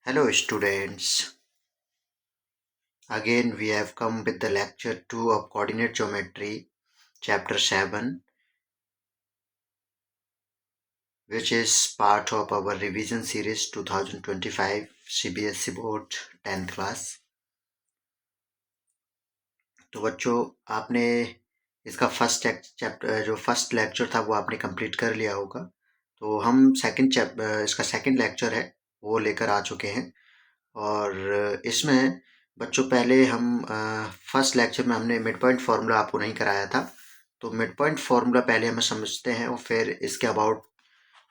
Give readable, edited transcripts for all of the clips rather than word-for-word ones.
Hello students, again we have come with the lecture 2 of coordinate geometry chapter 7, which is part of our revision series 2025 CBSE board 10th class। तो बच्चों आपने इसका first lecture था वो आपने complete कर लिया होगा। तो हम इसका सेकंड लेक्चर है वो लेकर आ चुके हैं। और इसमें बच्चों पहले हम फर्स्ट लेक्चर में हमने मिड पॉइंट फार्मूला आपको नहीं कराया था। तो मिड पॉइंट फार्मूला पहले हम समझते हैं और फिर इसके अबाउट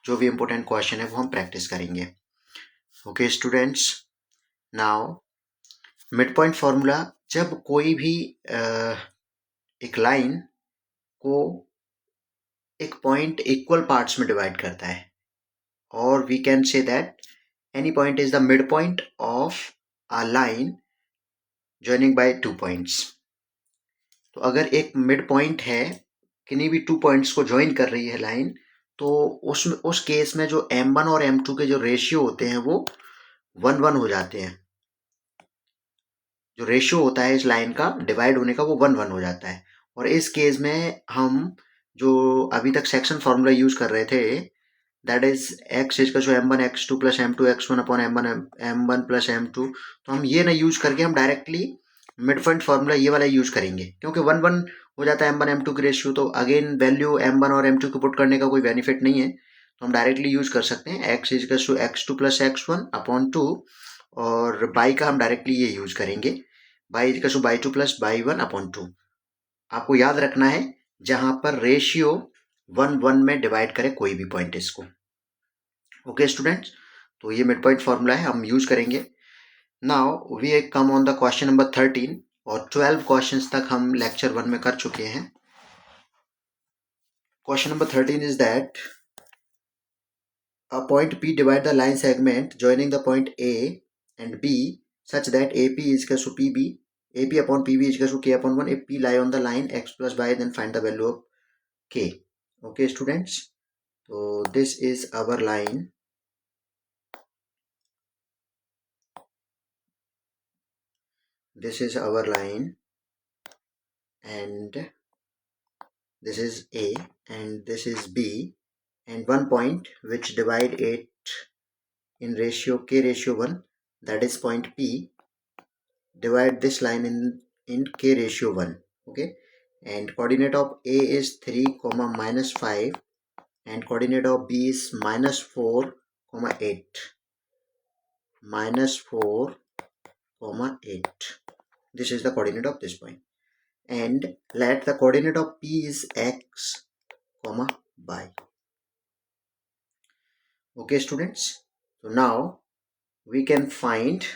जो भी इम्पोर्टेंट क्वेश्चन है वो हम प्रैक्टिस करेंगे। Okay students, now mid point formula जब कोई भी एक लाइन को एक पॉइंट इक्वल पार्ट्स में डिवाइड करता है, और we can say that any point is the mid point of a line joining by 2 points. तो अगर एक मिड पॉइंट है, किन्हीं भी 2 पॉइंट्स को ज्वाइन कर रही है लाइन, तो उस केस में जो m1 और m2 के जो रेशियो होते हैं वो 1-1 हो जाते हैं। जो रेशियो होता है इस लाइन का डिवाइड होने का वो 1-1 हो जाता है। और इस केस में हम जो अभी तक सेक्शन फॉर्मूला यूज कर रहे थे, दैट इज x इज का m1 x2 plus m2 x1 upon m1 plus m2, तो हम ये ना यूज करके हम डायरेक्टली मिड पॉइंट फार्मूला ये वाला यूज करेंगे, क्योंकि 1-1 हो जाता है m1 m2 की रेशियो। तो अगेन वैल्यू m1 और m2 को पुट करने का कोई बेनिफिट नहीं है, तो हम डायरेक्टली यूज कर सकते हैं x is x2 plus x1 upon 2, और बाई का हम डायरेक्टली ये यूज करेंगे by is by 2 plus y 1 upon 2। आपको याद रखना है जहां पर रेशियो 1-1 में डिवाइड करे कोई भी पॉइंट इसको। ओके स्टूडेंट्स, तो ये मिड पॉइंट फार्मूला है, हम यूज करेंगे। Now we come on the question number 13, और 12 क्वेश्चंस तक हम लेक्चर 1 में कर चुके हैं। Question number 13 is that a point P divide the line segment joining the point A and B such that AP is equal to PB, AP upon PB is equal to K upon 1 if P lie on the line x plus y, then find the value of K. Okay students, so this is our line, and this is A and this is B, and one point which divide it in ratio K ratio 1, that is point P, divide this line in K ratio 1. Okay, and coordinate of A is 3 comma minus 5, and coordinate of B is minus 4 comma 8, minus 4 comma 8. This is the coordinate of this point, and let the coordinate of P is x comma y. Okay students, so now we can find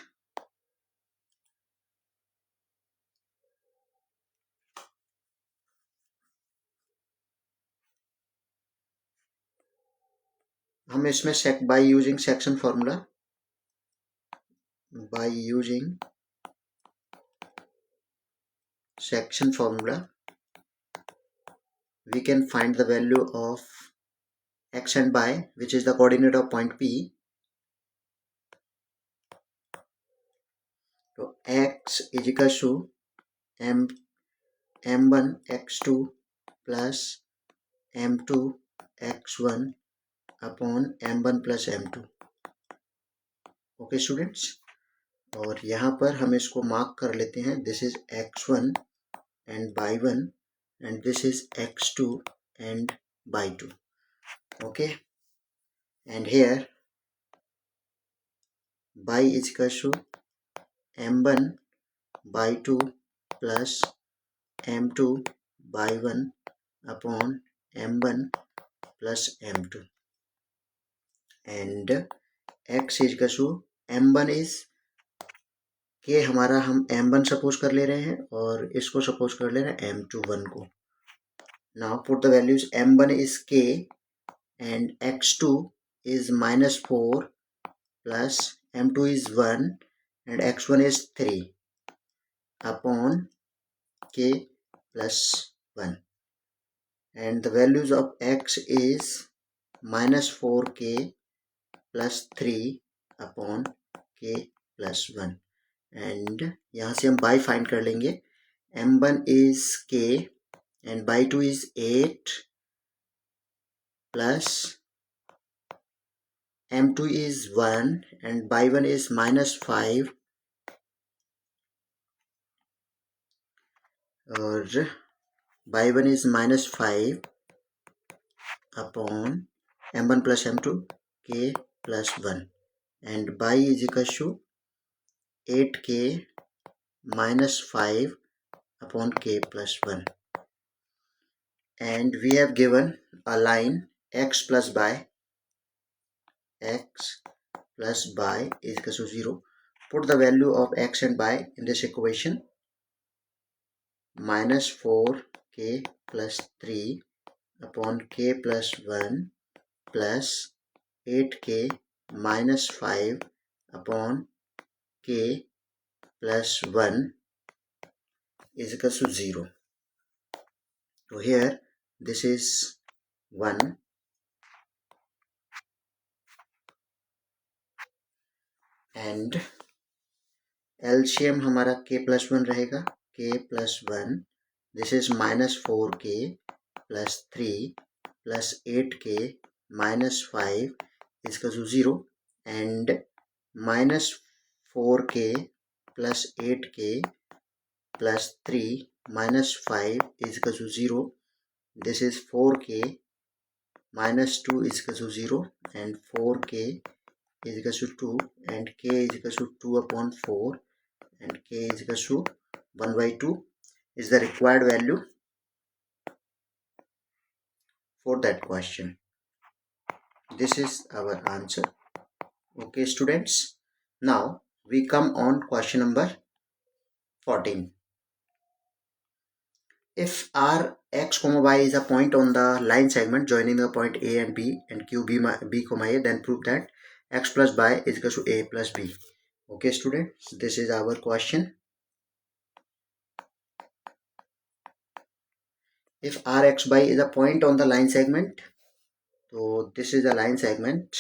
हम इसमें by using section formula, we can find the value of x and y, which is the coordinate of point P. So x is equal to m1 x2 plus m2 x1 upon m1 plus m2। Okay students, और यहाँ पर हम इसको mark कर लेते हैं, this is x1 and y1 and this is x2 and y2। Okay, and here y is equal to m1 by 2 plus m2 by 1 upon m1 plus m2, and x is equal to m1 is के हमारा हम m1 suppose कर ले रहे हैं और इसको suppose कर ले रहे हैं m21 को। Now put the values, m1 is k and x2 is -4 plus m2 is 1 and x1 is 3 upon k plus 1, and the values of x is -4k plus 3 upon k plus 1 and यहाँ से हम by find कर लेंगे. m1 is k and by 2 is 8 plus m2 is 1 and by 1 is minus 5 और by 1 is minus 5 upon m1 plus m2 k plus 1 and by is equal to 8k minus 5 upon k plus 1 and we have given a line x plus by is equal to 0. Put the value of x and y in this equation. Minus 4k plus 3 upon k plus 1 plus 8k minus 5 upon k plus 1 is equal to 0. So here this is 1 and LCM हमारा k plus 1 रहेगा. k plus 1 this is minus 4k plus 3 plus 8k minus 5 is equal to 0 and minus 4k plus 8k plus 3 minus 5 is equal to 0. This is 4k minus 2 is equal to 0 and 4k is equal to 2 and k is equal to 2 upon 4 and k is equal to 1 by 2 is the required value for that question. This is our answer. Okay students, now we come on question number 14. If r x comma y is a point on the line segment joining the point a and b and q b comma a, then prove that x plus y is equal to a plus b. Okay students, this is our question. If rxy is a point on the line segment, so this is a line segment.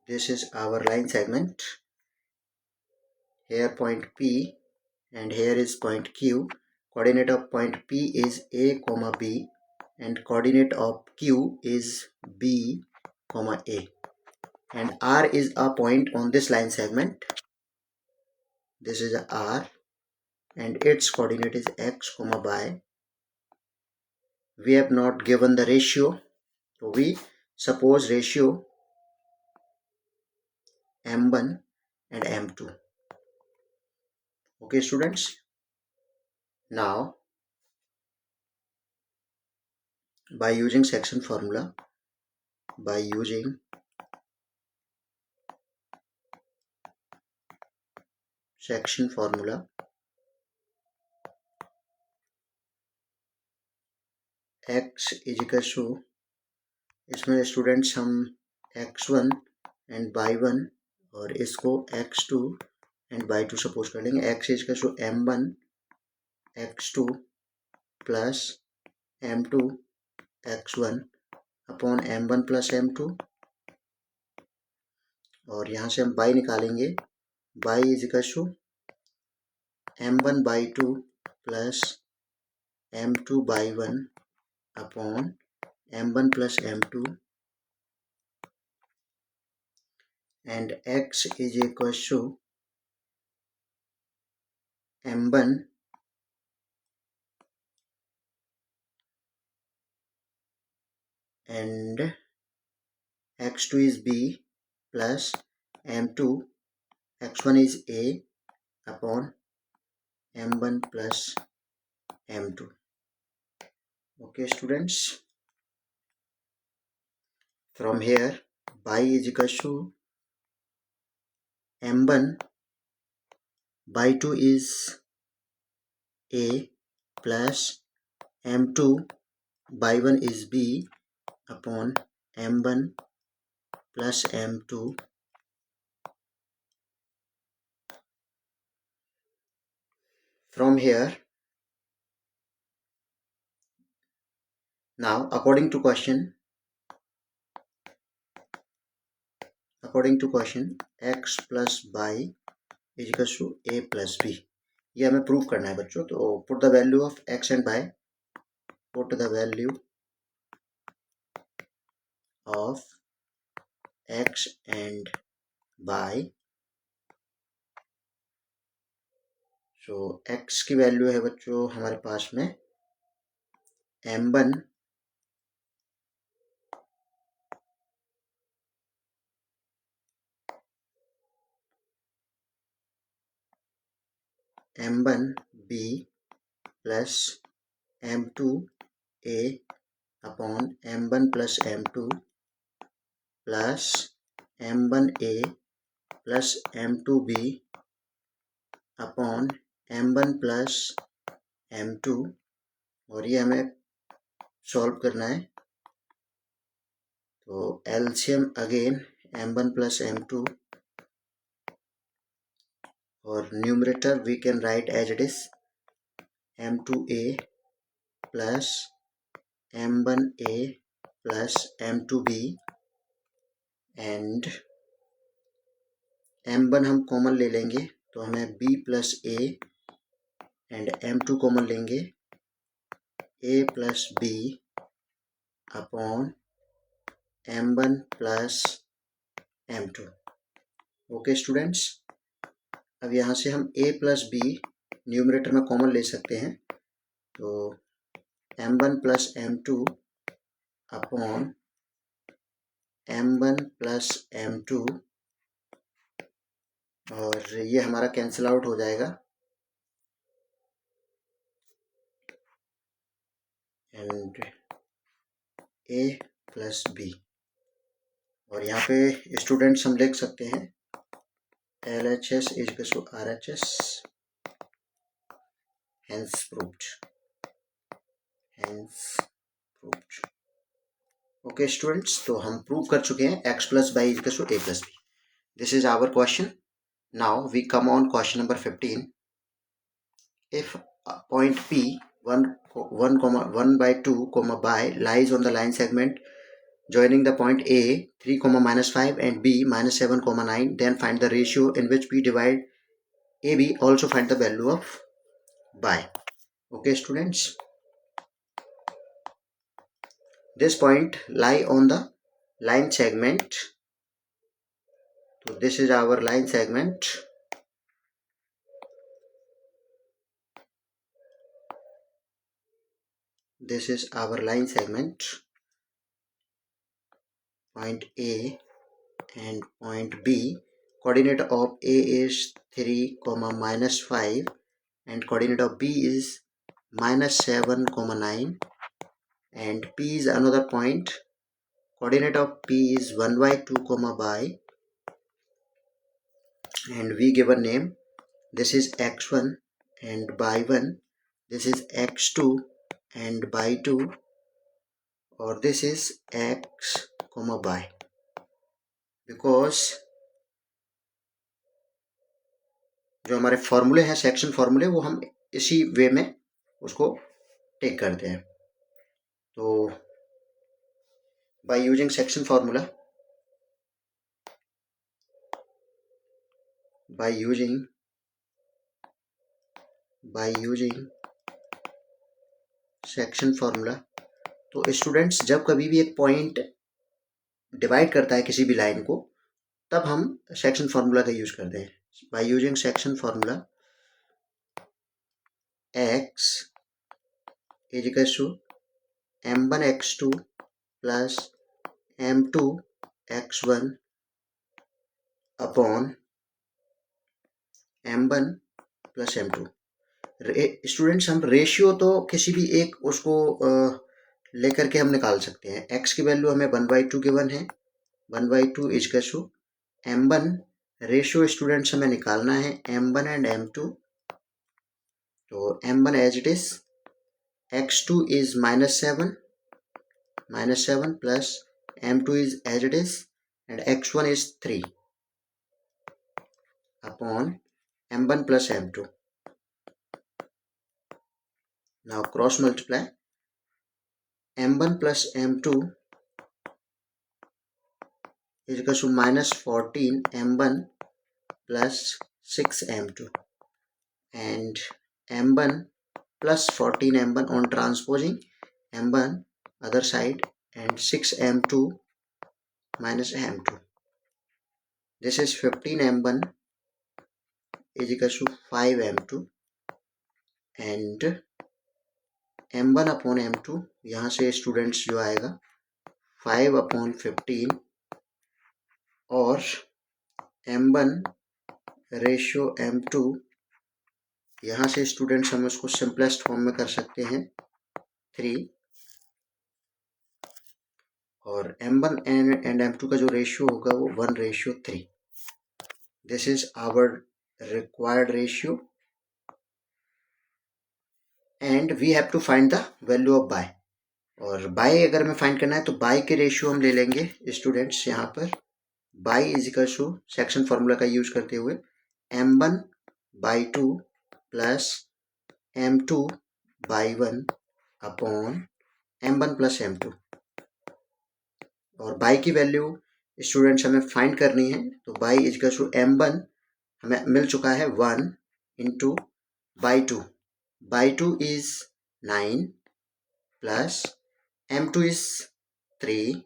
This is our line segment. Here point P and here is point Q. Coordinate of point P is a comma b and coordinate of Q is b comma a. And R is a point on this line segment. This is a R and its coordinate is x comma y. We have not given the ratio, so we suppose ratio m1 and m2. Okay students, now by using section formula, x is equal to, इसमें students हम x1 and y1 और इसको x2 and y2 suppose कर लेंगे. x is equal to m1 x2 plus m2 x1 upon m1 plus m2 और यहाँ से हम y निकालेंगे. y is equal to m1 by 2 plus m2 by 1 upon m1 plus m2 and x is equal to m1 and x2 is b plus m2 x1 is a upon m1 plus m2. Okay students, from here y is equal to m1 by 2 is a plus m2 by 1 is b upon m1 plus m2 from here. Now according to question, according to question x plus y is equal to a plus b, ये हमें prove करना है बच्चों। तो put the value of x and y, put the value of x and y. So x की value है बच्चों हमारे पास में m1 b plus m2 a upon m1 plus m2 plus m1 a plus m2 b upon m1 plus m2, और ये हमें solve करना है। तो LCM again m1 plus m2, और numerator we can write as it is m2a plus m1a plus m2b, and m1 हम common ले लेंगे तो हमें b plus a, and m2 common लेंगे a plus b upon m1 plus m2। Okay students, अब यहाँ से हम a प्लस b न्यूमरेटर में कॉमन ले सकते हैं। तो m1 plus m2 upon m1 plus m2, और ये हमारा कैंसिल आउट हो जाएगा, एंड a प्लस b, और यहाँ पे स्टूडेंट्स हम लिख सकते हैं LHS is equal to RHS, hence proved, hence proved. Okay students, तो हम प्रूव कर चुके हैं x plus y is equal to a plus b. This is our question. Now we come on question number 15। If point P 1 by 2 by lies on the line segment joining the point A 3 minus 5 and B minus 7 9, then find the ratio in which P divide AB. Also find the value of by. Okay students, this point lie on the line segment. So this is our line segment. This is our line segment, point A and point B. Coordinate of A is 3 minus 5 and coordinate of B is minus 7 9, and P is another point. Coordinate of P is 1 by 2 by, and we give a name. This is x1 and by 1. This is x2 and by 2, or this is x by, because जो हमारे फॉर्मूले हैं section फॉर्मूले वो हम इसी वे में उसको टेक करते हैं। तो by using section formula, by using section formula, तो स्टूडेंट्स जब कभी भी एक पॉइंट डिवाइड करता है किसी भी लाइन को, तब हम सेक्शन फॉर्मूला का यूज करते हैं। By using section formula, x is equal to m1 x2 plus m2 x1 upon m1 plus m2। Students हम रेशियो तो किसी भी एक उसको लेकर के हम निकाल सकते हैं। x की वैल्यू हमें 1/2 गिवन है, 1/2 is equal to m1। Ratio students हमें निकालना है m1 एंड m2। तो m1 as it is, x2 is -7 plus m2 is as it is, and x1 is 3 upon m1 plus m2। Now cross multiply m1 plus m2 is equal to -14 m1 plus 6 m2 and m1 plus 14 m1 on transposing m1 other side and 6 m2 minus m2. This is 15 m1 is equal to 5 m2 and m1 upon m2 यहाँ से students जो आएगा 5/15 और m1 ratio m2 यहाँ से students हम उसको simplest form में कर सकते हैं 3 और m1 एंड m2 का जो रेशियो होगा वो 1:3. This is our required ratio and we have to find the value of y. और बाय अगर हमें फाइंड करना है तो बाय के रेशियो हम ले लेंगे स्टूडेंट्स. यहाँ पर y is equal to section formula का यूज करते हुए m1/2 plus m2/1 upon m1 plus m2. और बाई की वैल्यू स्टूडेंट्स हमें फाइंड करनी है तो by is equal to m1 हमें मिल चुका है 1 into y two is 9 plus m2 is 3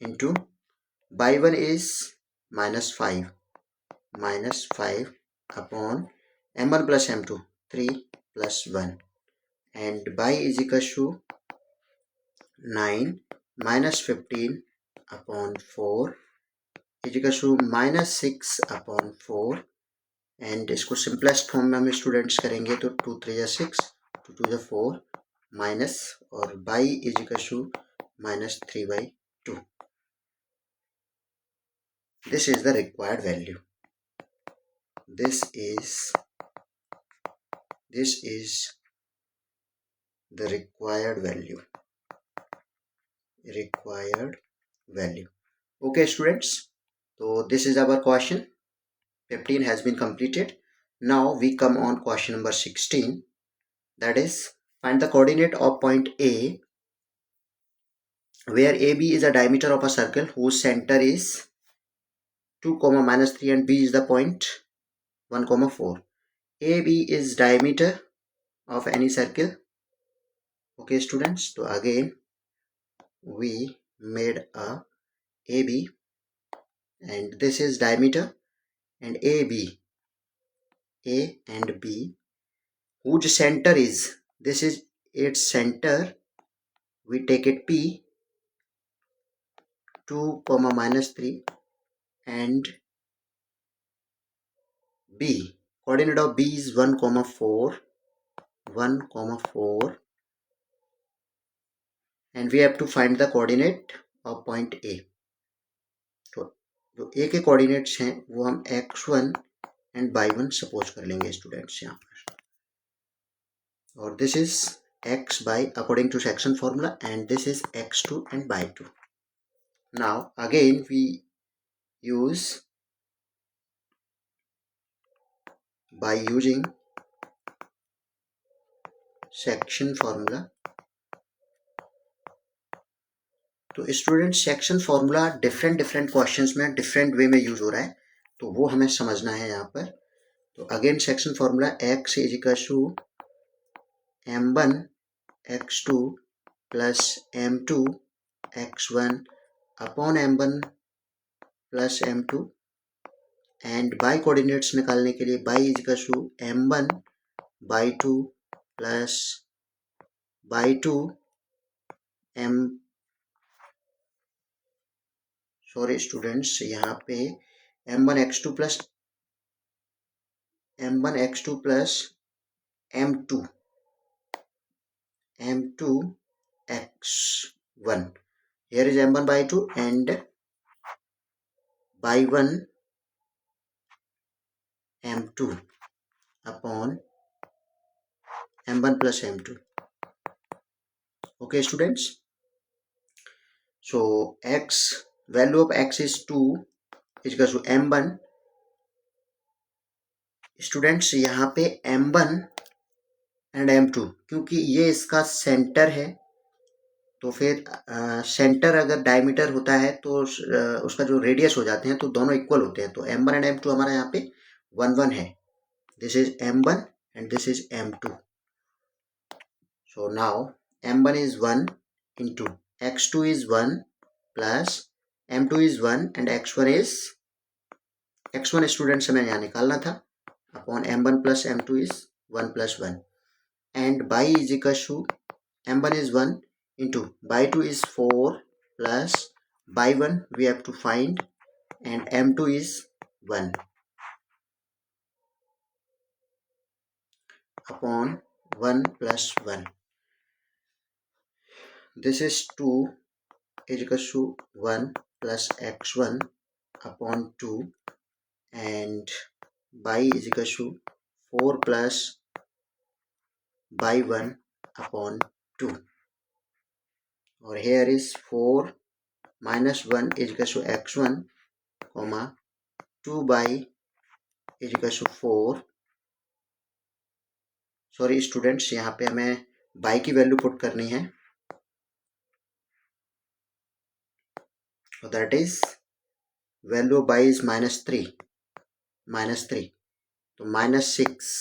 into y 1 is -5 upon m1 plus m2 3 plus 1 and y is equal to 9 -15 upon 4 is equal to -6/4 and इसको simplest form में हम students करेंगे तो 2 3 6 2 2 4 minus और y is equal to -3/2. This is the required value. This is the required value. Okay students, so this is our question 15 has been completed. Now we come on question number 16, that is find the coordinate of point A where AB is a diameter of a circle whose center is 2, -3 and B is the point 1, 4. AB is diameter of any circle. Okay students, so again we made a AB and this is diameter and A and B whose center is, this is its center, we take it P 2, -3 and B, coordinate of B is 1, 4 and we have to find the coordinate of point A. तो जो A के coordinates हैं वो हम x1 and y1 suppose कर लेंगे students यहाँ पर. और this is x by according to section formula and this is x2 and y2. Now again we use by using section formula. तो student section formula different questions में different way में use हो रहा है तो वो हमें समझना है यहाँ पर. तो again section formula x is equal to m1 x2 plus m2 x1 upon m1 plus m2 and y coordinates निकालने के लिए y is equal to m1/2 plus by2 m, sorry students यहाँ पे m1 x2 plus m2 x1. Here is m1/2 and by1 m2 upon m1 plus m2. Okay students, so value of x is 2 is equal to m1. Students यहाँ पे m1 and m2 क्योंकि ये इसका centre है तो फिर centre अगर diameter होता है तो उसका जो रेडियस हो जाते हैं तो दोनों इक्वल होते हैं, तो m1 एंड m2 हमारा यहाँ पे 1 1 है. This is m1 and this is m2. So now m1 is 1 into x2 is 1 plus m2 is 1 and x1 is x1 students हमें यहाँ निकालना था upon m1 plus m2 is 1 plus 1 and by is equal to m1 is 1 into by 2 is 4 plus by 1 we have to find and m2 is 1 upon 1 plus 1. This is 2 is equal to 1 plus x1 upon 2 and by is equal to 4 plus by 1 upon 2. Or here is 4 minus 1 is equal to x1 comma 2 by is equal to 4. Sorry students, यहाँ पे हमें y की value put करनी है, that is value of y is -3 तो -6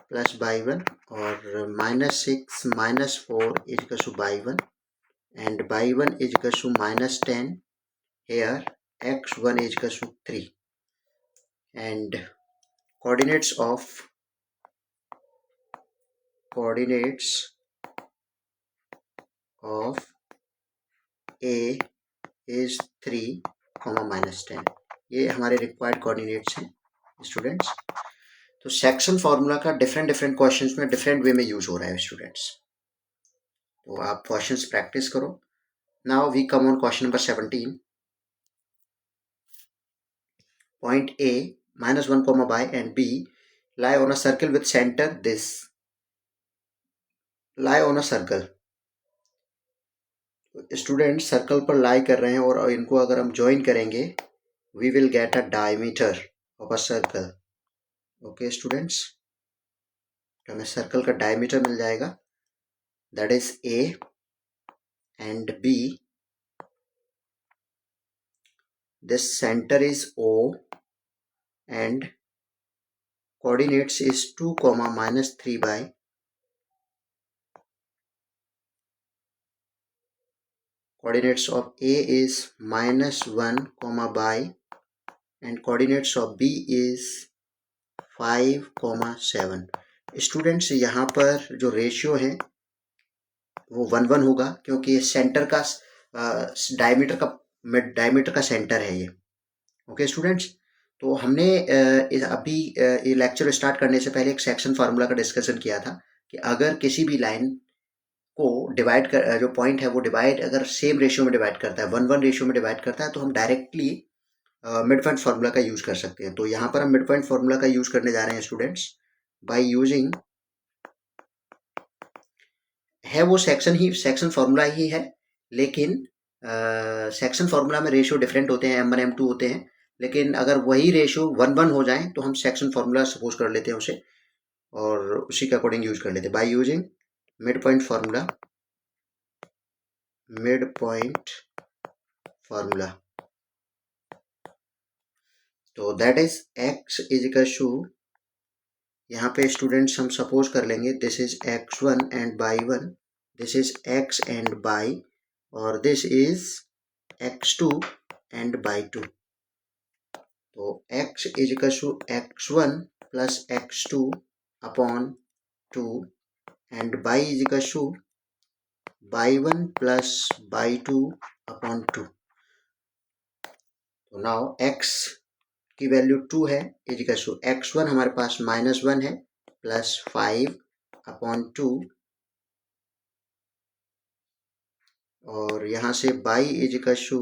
plus y 1 और -6 -4 is equal to y 1 and y 1 is equal to -10. Here x1 is equal to 3 and coordinates of A is 3, -10. ये हमारे रिक्वायर्ड कोऑर्डिनेट्स हैं students. तो section formula का different questions में different way में use हो रहा है स्टूडेंट्स, तो आप क्वेश्चंस प्रैक्टिस करो. Now we come on question number 17. Point A -1 comma by and B lie on a circle with center this. lie on a circle. Student circle पर लाई कर रहे हैं और इनको अगर हम ज्वाइन करेंगे we will get a diameter of a circle. Okay students, तो हमें सर्कल का डायमीटर मिल जाएगा, that is A and B. This centre is O and coordinates is 2, -3 by. Coordinates of A is -1, by and coordinates of B is 5, 7. Students यहाँ पर जो ratio है वो 1 1 होगा क्योंकि सेंटर का डायमीटर का सेंटर है ये. ओके स्टूडेंट्स, तो हमने अभी ये लेक्चर स्टार्ट करने से पहले एक सेक्शन फार्मूला का डिस्कशन किया था कि अगर किसी भी लाइन को डिवाइड कर जो पॉइंट है वो डिवाइड अगर सेम रेशियो में डिवाइड करता है 1 1 रेशियो में डिवाइड करता है तो हम डायरेक्टली मिड पॉइंट फार्मूला का यूज कर सकते हैं. तो यहाँ पर हम मिड पॉइंट फार्मूला का यूज करने जा रहे हैं स्टूडेंट्स बाय यूजिंग, है वो सेक्शन फार्मूला ही है लेकिन सेक्शन फार्मूला में रेशियो डिफरेंट होते हैं, m1 m2 होते हैं, लेकिन अगर वही रेशियो 1 1 हो जाए तो हम सेक्शन फार्मूला सपोज कर लेते हैं उसे और उसी के अकॉर्डिंग यूज कर लेते हैं by using mid point formula. Mid point formula, तो that is x is equal to, यहाँ पे स्टूडेंट्स हम सपोज कर लेंगे this is x1 and y 1, this is x and y और this is x2 and y 2. तो x is equal to x1 plus x2 upon 2 and y is equal to y 1 plus y 2 upon 2. तो now x की value 2 है is equal to x1 हमारे पास -1 है plus 5 upon 2 और यहाँ से by is equal to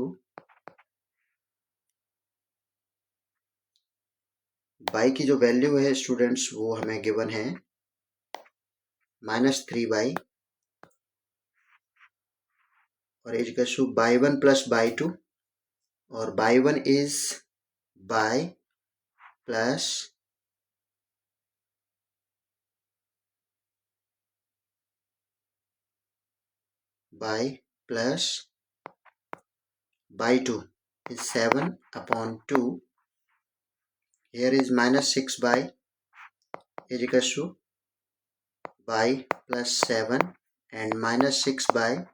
by की जो वैल्यू है स्टूडेंट्स वो हमें गिवन है -3 बाई और is equal to y 1 plus y 2 और by 1 is by plus by plus by 2 is 7 upon 2. Here is minus 6 by is equals to by plus 7, and minus 6 by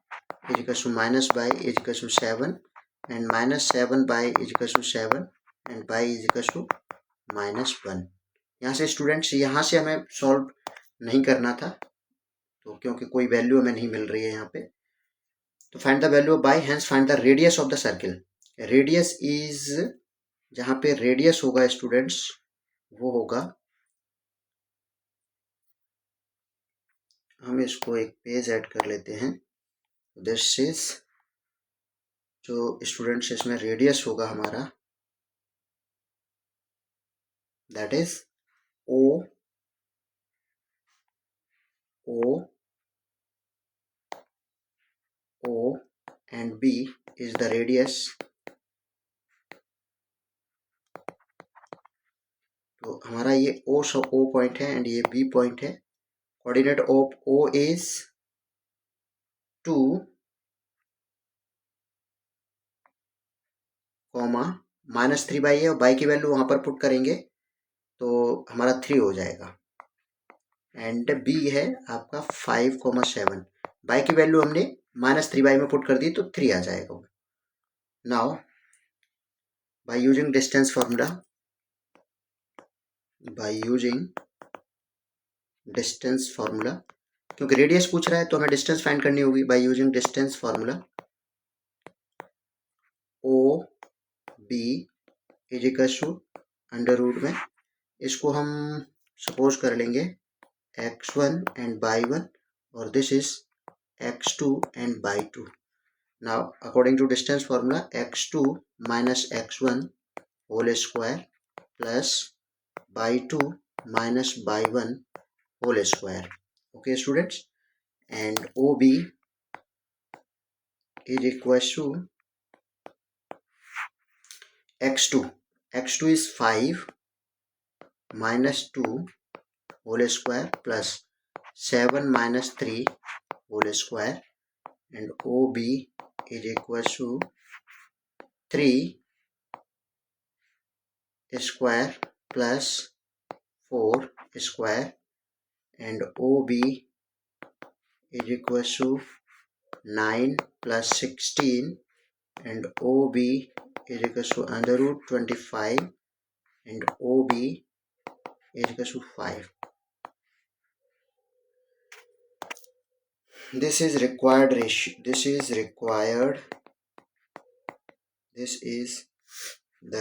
is equals to minus by is equals to 7, and minus 7 by is equals to 7, and by is equals to minus 1. यहाँ से students यहाँ से हमें solve नहीं करना था, तो क्योंकि कोई वैल्यू हमें नहीं मिल रही है यहाँ पे, तो find the value of by, hence find the radius of the circle. Radius is, जहाँ पे रेडियस होगा स्टूडेंट्स वो होगा, हम इसको एक पेज ऐड कर लेते हैं. दिस इज, जो स्टूडेंट्स इसमें रेडियस होगा हमारा, that is O O O and B is the radius. तो हमारा ये ओ पॉइंट है एंड ये बी पॉइंट है. Coordinate of O is 2, minus 3 y है, और बाई की वैल्यू वहां पर पुट करेंगे तो हमारा 3 हो जाएगा. एंड बी है आपका 5,7. बाई की वैल्यू हमने माइनस 3 बाई में पुट कर दी तो 3 आ जाएगा. Now by using distance formula, क्योंकि रेडियस पूछ रहा है तो हमें डिस्टेंस फाइंड करनी होगी. By using distance formula, O B is equal to under root में, इसको हम सपोज कर लेंगे x1 एंड y1, और this is x2 and y2. Now according to distance formula, x2 minus x1 whole square plus y2 minus y1 whole square. Okay students, and OB is equals to x2 is 5 minus 2 whole square plus 7 minus 3 whole square, and OB is equals to 3 square plus 4 square, and OB is equals to 9 plus 16, and OB is equals to under root 25, and OB is equals to 5. This is required ratio. This is the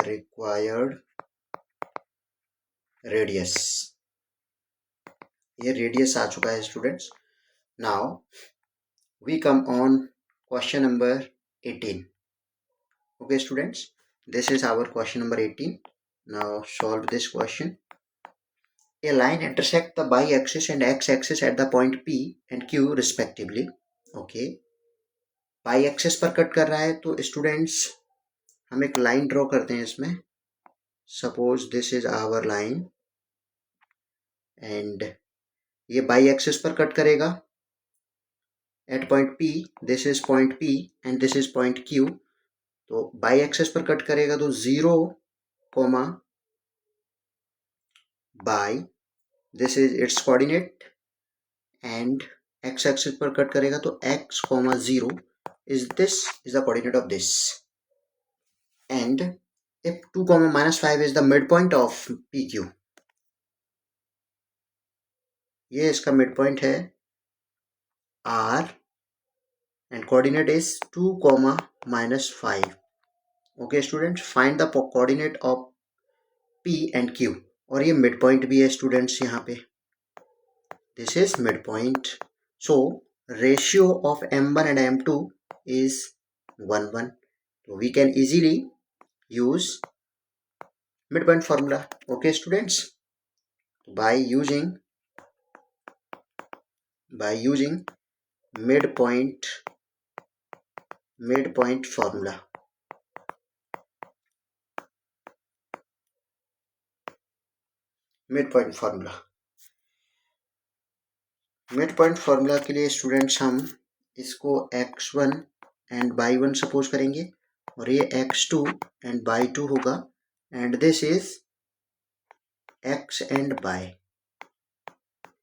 required radius. ये radius आ चुका है students. Now we come on question number 18. Okay students, this is our question number 18. Now solve this question. A line intersect the y-axis and x-axis at the point P and Q respectively. Okay, y-axis पर cut कर रहा है तो students हम एक line draw करते हैं इसमें. Suppose this is our line, and ये बाई एक्सिस पर कट करेगा at point P. This is point P and this is point Q. तो बाई एक्सिस पर कट करेगा तो 0, y, this is its coordinate, and x axis पर cut करेगा तो x, 0 is this is the coordinate of this. And if 2, minus 5 is the midpoint of PQ, ये इसका midpoint है R, and coordinate is 2, minus 5. Okay students, find the coordinate of P and Q. और ये midpoint भी है students यहाँ पे. This is midpoint. So ratio of M1 and M2 is 1:1. So we can easily use midpoint formula. Okay students, by using midpoint formula. Mid point formula के लिए students हम इसको x1 एंड y1 सपोज करेंगे और ये x2 and y2 होगा and this is x and y.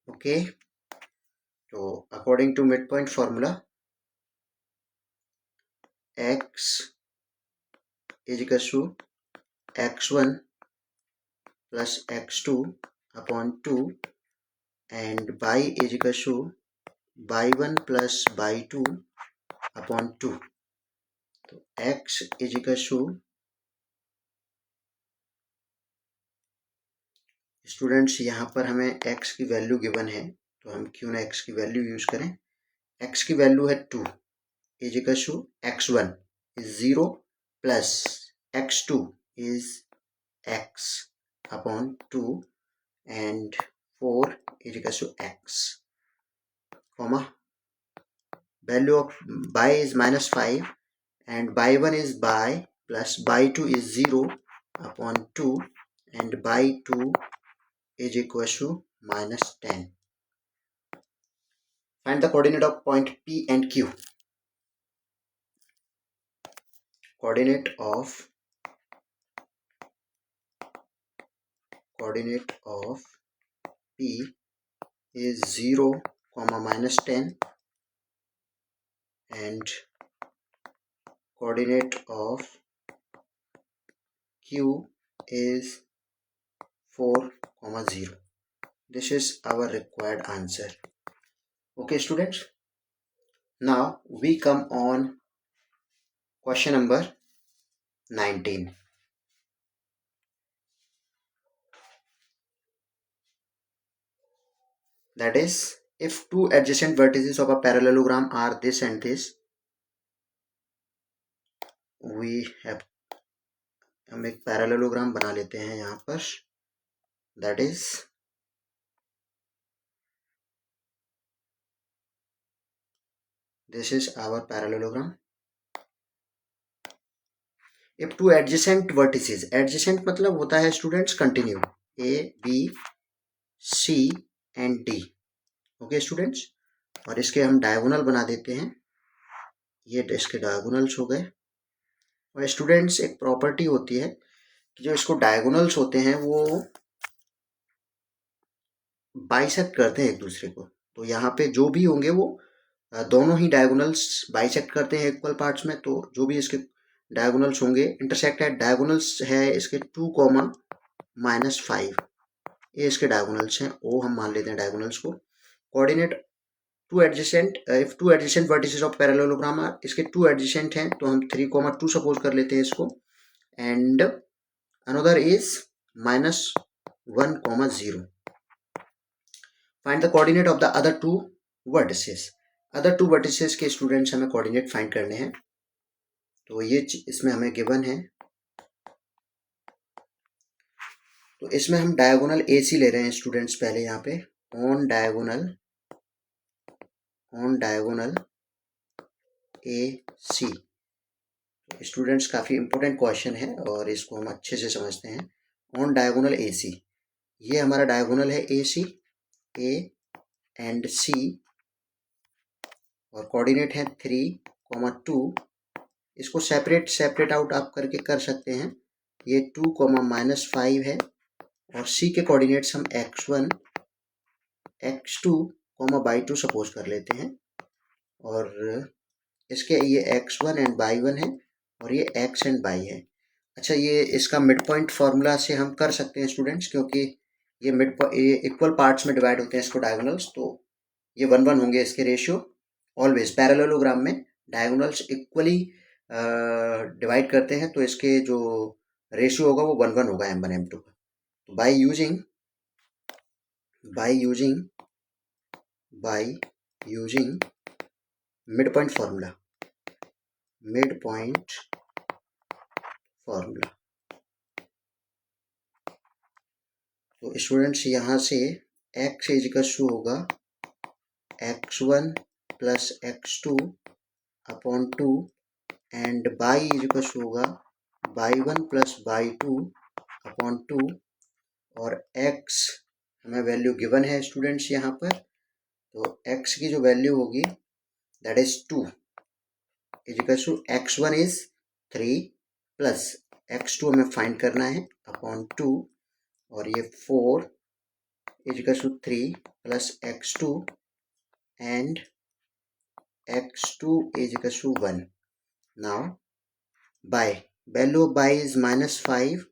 Okay, तो according to mid point formula x is equal to x1 plus x2 upon 2 and y is equal to y1 plus y2 upon 2. तो x is equal to, students यहाँ पर हमें x की value given है तो हम क्यों ना x की वैल्यू यूज करें. x की वैल्यू है 2 is equal to x1 is 0 plus x2 is x upon 2 and 4 is equal to x, comma value of y is minus 5 and y1 is y plus y2 is 0 upon 2 and y2 is equal to minus 10. Find the coordinate of point P and Q. Coordinate of P is 0, minus 10 and coordinate of Q is 4, 0. This is our required answer. Okay, students. Now we come on question number 19. That is, if two adjacent vertices of a parallelogram are this and this, हम एक parallelogram बना लेते हैं यहाँ पर. That is this is our parallelogram. If two adjacent vertices, adjacent मतलब होता है students continue, A B C and D. Okay students, और इसके हम डायगोनल बना देते हैं. ये इसके डायगोनल्स हो गए. और स्टूडेंट्स एक प्रॉपर्टी होती है कि जो इसको डायगोनल्स होते हैं वो बाइसेक्ट करते हैं एक दूसरे को. तो यहाँ पे जो भी होंगे वो दोनों ही डायगोनल्स बाइसेक्ट करते हैं इक्वल पार्ट्स में. तो जो भी इसके डायगोनल्स होंगे इंटरसेक्टेड डायगोनल्स है इसके 2, -5. ये इसके डायगोनल्स हैं, ओ हम मान लेते हैं डायगोनल्स को. Coordinate two adjacent, if two adjacent vertices of parallelogram, इसके 2 एडजेसेंट हैं तो हम 3, 2 सपोज कर लेते हैं इसको. And another is -1, 0. Find the coordinate of the other 2 vertices. Other 2 vertices के स्टूडेंट्स हमें कोऑर्डिनेट फाइंड करने हैं. तो ये इसमें हमें गिवन है. तो इसमें हम डायगोनल ए सी ले रहे हैं स्टूडेंट्स. पहले यहाँ पे on diagonal A C. Students काफ़ी इंपॉर्टेंट क्वेश्चन है और इसको हम अच्छे से समझते हैं. ऑन डायगोनल ए सी, ये हमारा डायगोनल है ए सी, ए एंड सी, और कोऑर्डिनेट है 3, 2. इसको सेपरेट आउट आप करके कर सकते हैं. ये 2, -5 है और सी के कोऑर्डिनेट्स हम x1, x2, y2 सपोज कर लेते हैं. और इसके ये x1 एंड y1 है और ये x एंड y है. अच्छा, ये इसका मिड पॉइंट फार्मूला से हम कर सकते हैं स्टूडेंट्स, क्योंकि ये इक्वल पार्ट्स में डिवाइड होते हैं इसको डायगोनल्स. तो ये 1, 1 होंगे इसके रेशियो. ऑलवेज पैरेललोग्राम में डायगोनल्स इक्वली डिवाइड करते हैं तो इसके जो रेशियो होगा वो 1, 1 होगा m1 m2 का. तो by using mid point formula, तो स्टूडेंट्स यहाँ से x इज इक्वल टू होगा x1 plus x2 upon 2 and y is equal to होगा y1 प्लस y2 अपॉन 2. और x हमें वैल्यू गिवन है स्टूडेंट्स यहाँ पर. तो x की जो वैल्यू होगी that is 2 is equal to x1 is 3 plus x2 हमें फाइंड करना है अपॉन 2 और ये 4 is equal to 3 plus x2 and x2 is equal to 1. Now by value of by is minus 5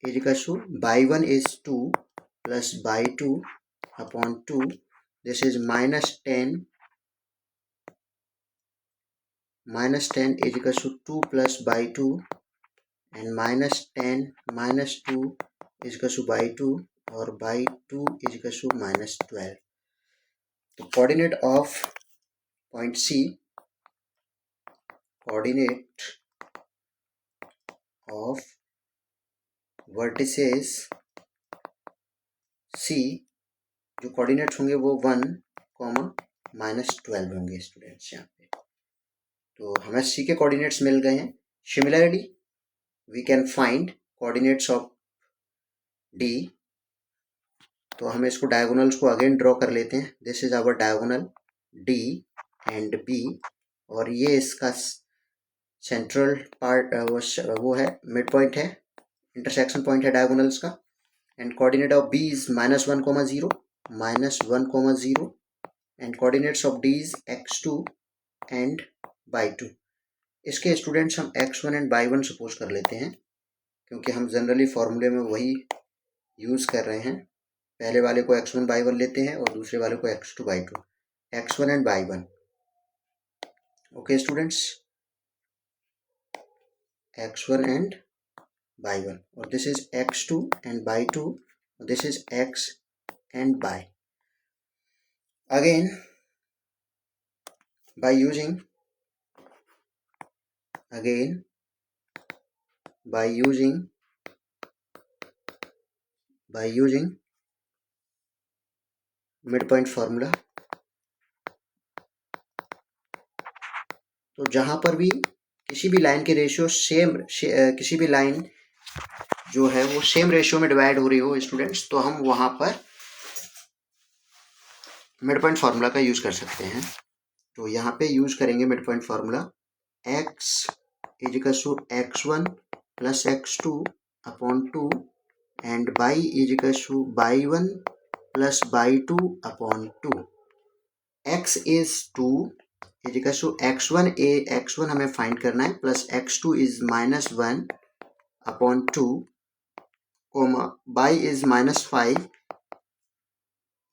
is equal to by 1 is 2 plus by 2 upon 2. This is minus 10. Minus 10 is equal to 2 plus by 2 and minus 10 minus 2 is equal to by 2 or by 2 is equal to minus 12. The coordinate of point C, coordinate of vertices C जो coordinates होंगे वो 1, -12 होंगे students यहाँ पे। तो हमें सी के coordinates मिल गए हैं। Similarly we can find coordinates of D. तो हम इसको डायगोनल्स को अगेन ड्रॉ कर लेते हैं। This is our diagonal D and B और ये इसका सेंट्रल पार्ट वो है, मिड पॉइंट है, इंटरसेक्शन पॉइंट है डायगोनल्स का। And coordinate of B is -1, 0, -1, 0 and coordinates of D is x2 and y2। इसके स्टूडेंट्स हम x1 एंड y1 सपोज कर लेते हैं क्योंकि हम जनरली फॉर्मूले में वही यूज़ कर रहे हैं। पहले वाले को x1 y1 लेते हैं और दूसरे वाले को x2 y2, x1 and y1। Okay students, x1 and y1 और this is x2 and y2, this is x and y. Again by using midpoint formula, तो जहां पर भी किसी भी लाइन के रेशियो किसी भी लाइन जो है वो सेम रेशियो में डिवाइड हो रही हो स्टूडेंट्स, तो हम वहां पर मिड पॉइंट फार्मूला का यूज कर सकते हैं। तो यहाँ पे यूज करेंगे mid point formula x is equal to x1 plus x2 upon 2 and y is equal to y1 plus y2 upon 2। x is 2 is equal to x1 हमें find करना है plus x2 is -1 upon 2 comma y is -5,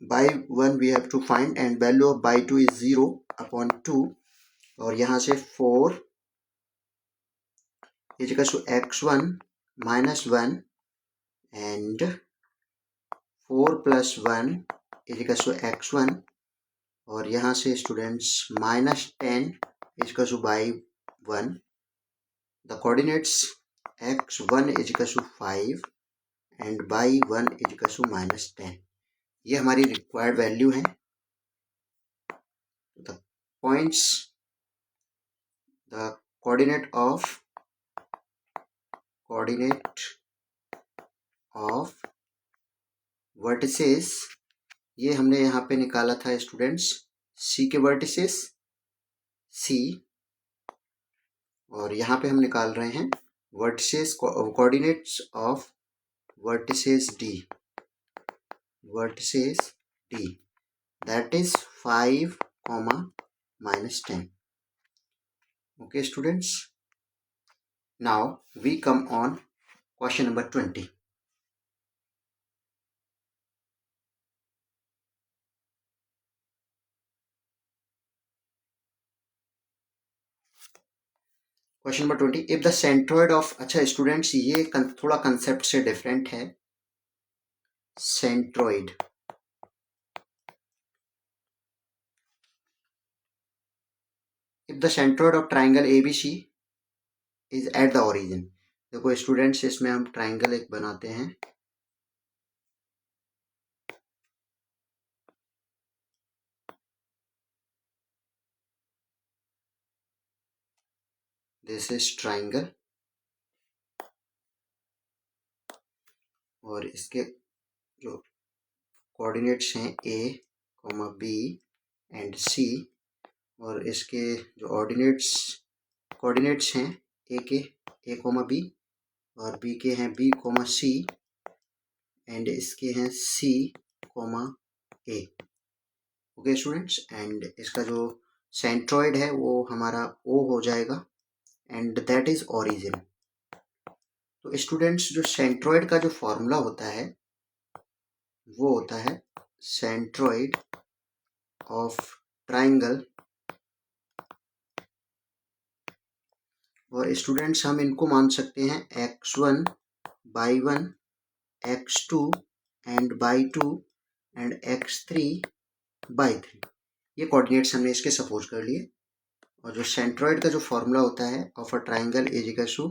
by 1 we have to find and value of by 2 is 0 upon 2 और यहाँ से 4 is equal to x1 -1 and 4 plus 1 is equal to x1 और यहाँ से students -10 is equal to by 1। The coordinates x1 is equal to 5 and by 1 is equal to -10। ये हमारी required value है। The points, the coordinate of vertices, ये हमने यहाँ पे निकाला था स्टूडेंट्स सी के वर्टिसेस सी और यहाँ पे हम निकाल रहे हैं vertices coordinates of vertices D that is 5, -10। Okay students, now we come on question number 20। Question number 20, if the centroid of, अच्छा स्टूडेंट्स ये थोड़ा कंसेप्ट से डिफरेंट है। Centroid, if the centroid of triangle ABC is at the origin. देखो students इसमें हम triangle एक बनाते हैं, दिस इज ट्राइंगल और इसके जो कोऑर्डिनेट्स हैं A, B एंड C और इसके जो कोऑर्डिनेट्स हैं ए के ए कोमा बी, और बी के हैं बी कोमा सी, एंड इसके हैं C comma A. Okay students, and इसका जो सेंट्रॉइड है वो हमारा ओ हो जाएगा, एंड दैट इज ओरिजिन। तो स्टूडेंट्स, जो सेंट्रॉइड का जो फॉर्मूला होता है वो होता है सेंट्रॉइड ऑफ ट्राइंगल। और स्टूडेंट्स, हम इनको मान सकते हैं x1 y 1, x2 and y 2 and x3 y 3। ये कोऑर्डिनेट्स हमने इसके सपोज कर लिए। और जो सेंट्रॉइड का जो फॉर्मूला होता है of a triangle is equal to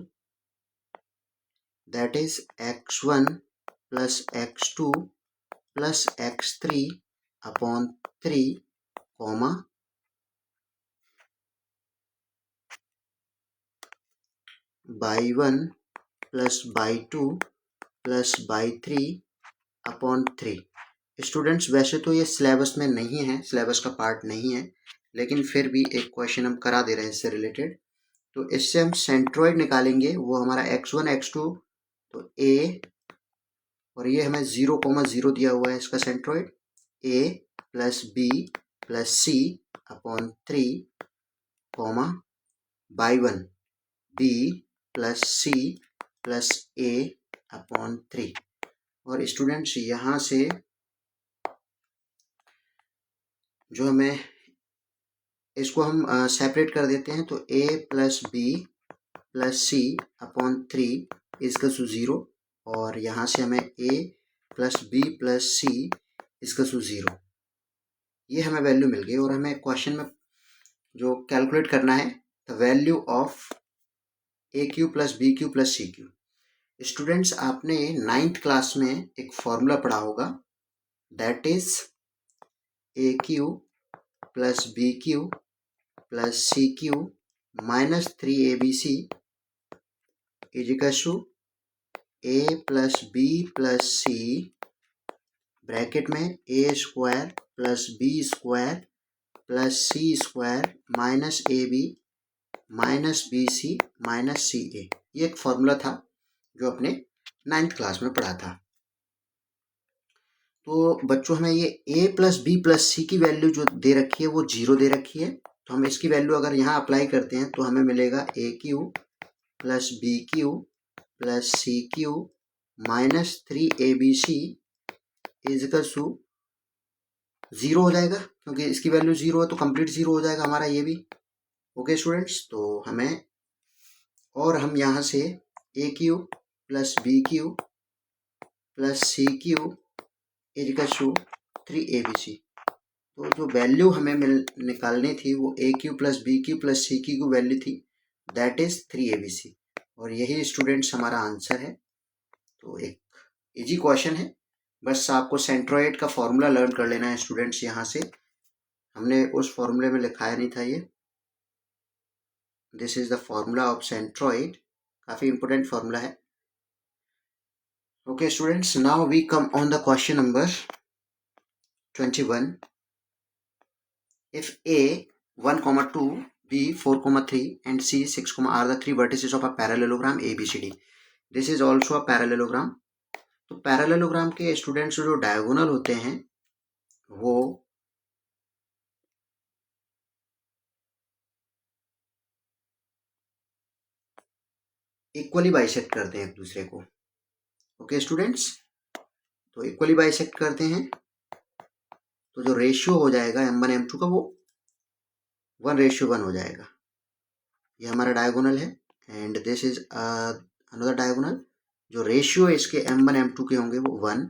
that is x1 plus x2 plus x3 upon 3 comma y 1 plus y 2 plus y 3 upon 3। Students, वैसे तो ये सिलेबस में नहीं है, सिलेबस का पार्ट नहीं है, लेकिन फिर भी एक क्वेश्चन हम करा दे रहे हैं इससे रिलेटेड। तो इससे हम सेंट्रॉइड निकालेंगे, वो हमारा x1 x2, तो ए, और ये हमें 0,0 दिया हुआ है इसका centroid, A plus B plus C upon 3 comma y 1 B plus C plus A upon 3। और स्टूडेंट्स, यहाँ से जो हमें इसको हम सेपरेट कर देते हैं, तो a plus B plus C upon 3 इसका टू 0, और यहाँ से हमें a plus B plus C इसका टू 0, ये हमें वैल्यू मिल गई। और हमें क्वेश्चन में जो कैलकुलेट करना है the value of A cube plus B cube plus C cube. Students, आपने 9th क्लास में एक फॉर्मूला पढ़ा होगा, that is A cube plus B cube plus C cube minus 3abc is equal to A plus B plus C bracket में A square plus B square plus C square minus A B minus B C minus C A. ये एक formula था जो अपने 9th class में पढ़ा था। तो बच्चों, हमें ये a प्लस बी प्लस सी की वैल्यू जो दे रखी है वो 0 दे रखी है। तो हम इसकी वैल्यू अगर यहाँ अप्लाई करते हैं तो हमें मिलेगा A cube plus B cube plus C cube minus 3abc is equal to 0 हो जाएगा, क्योंकि इसकी वैल्यू 0 है तो कंप्लीट 0 हो जाएगा हमारा ये भी। ओके स्टूडेंट्स, तो हमें, और हम यहाँ से A cube plus B cube plus C cube is equal to 3abc, तो जो वैल्यू हमें निकालनी थी वो A cube plus B cube plus C cube की वैल्यू थी, दैट इज 3abc, और यही स्टूडेंट्स हमारा आंसर है। तो एक इजी क्वेश्चन है, बस आपको सेंट्रॉइड का फॉर्मूला लर्न कर लेना है स्टूडेंट्स। यहाँ से हमने उस फॉर्मूले में लिखाया नहीं था ये, this is the formula of centroid, काफ़ी इंपॉर्टेंट फॉर्मूला है। Okay students, now we come on the question number 21। If A 1, 2, B 4, 3 and C 6, are the three vertices of a parallelogram ABCD. This is also a parallelogram. तो parallelogram के students जो diagonal होते हैं वो equally bisect करते हैं एक दूसरे को। ओके स्टूडेंट्स, तो इक्वली बाइसेक्ट करते हैं तो जो रेशियो हो जाएगा m1 m2 का वो 1:1 हो जाएगा। ये हमारा डायगोनल है, and this is another diagonal. जो रेशियो इसके m1 m2 के होंगे वो 1